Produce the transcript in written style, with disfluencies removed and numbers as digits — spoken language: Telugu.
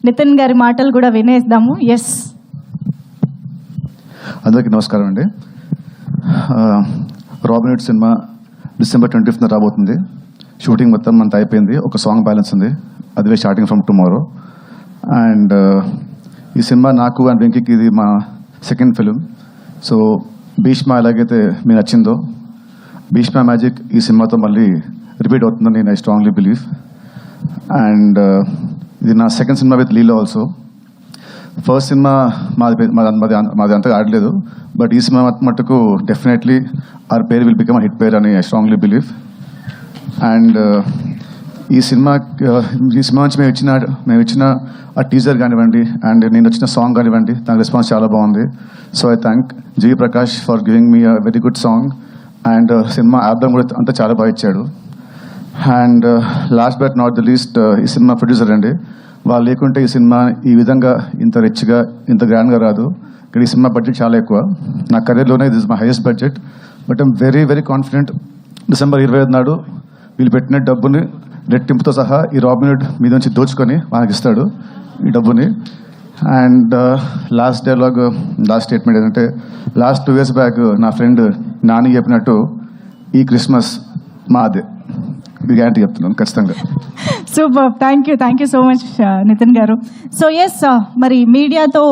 నితిన్ గారి మాటలు కూడా వినేద్దాము. ఎస్, అందరికీ నమస్కారం అండి. Robin hood cinema December 20th రాబోతుంది. షూటింగ్ మొత్తం అంతా అయిపోయింది. ఒక సాంగ్ బ్యాలెన్స్ ఉంది, అదే స్టార్టింగ్ ఫ్రమ్ టుమారో. అండ్ ఈ సినిమా నాకు అండ్ వెంకీకి ఇది మా సెకండ్ ఫిలిం. సో భీష్మ ఎలాగైతే మీకు నచ్చిందో, భీష్మ మ్యాజిక్ ఈ సినిమాతో మళ్ళీ రిపీట్ అవుతుందని నేను ఐ స్ట్రాంగ్లీ బిలీవ్. అండ్ ఇది నా second cinema with Leela also. First cinema మాది అంతగా ఆడలేదు, బట్ ఈ సినిమా మట్టుకు డెఫినెట్లీ ఆర్ పేరు విల్ బికమ్ హిట్ పేర్ అని ఐ స్ట్రాంగ్లీ బిలీవ్. అండ్ ఈ సినిమా నుంచి మేము ఇచ్చిన ఆ టీజర్ కానివ్వండి, అండ్ నేను వచ్చిన సాంగ్ కానివ్వండి, దాని రెస్పాన్స్ చాలా బాగుంది. So I thank G Prakash for giving me a very good song. And cinema album కూడా అంతా చాలా బాగా ఇచ్చాడు. And last but not the least, ఈ సినిమా ప్రొడ్యూసర్ అండి. వాళ్ళు లేకుంటే ఈ సినిమా ఈ విధంగా ఇంత రిచ్గా ఇంత గ్రాండ్గా రాదు. ఇక్కడ ఈ సినిమా బడ్జెట్ చాలా ఎక్కువ. నా కెరీర్లోనే this my highest budget. But I'm very very confident December 25 నాడు వీళ్ళు పెట్టిన డబ్బుని రెట్టింపుతో సహా ఈ రాబిన్ హుడ్ మీద నుంచి దోచుకొని మనకి ఇస్తాడు ఈ డబ్బుని. And last dialogue, last statement ఏంటంటే, లాస్ట్ 2 years బ్యాక్ నా ఫ్రెండ్ నాని చెప్పినట్టు ఈ క్రిస్మస్ మాదే. ఇది గ్యారంటీ చెప్తున్నాను ఖచ్చితంగా. Super, thank you so much Nithin గారు. సో ఎస్, మరి మీడియాతో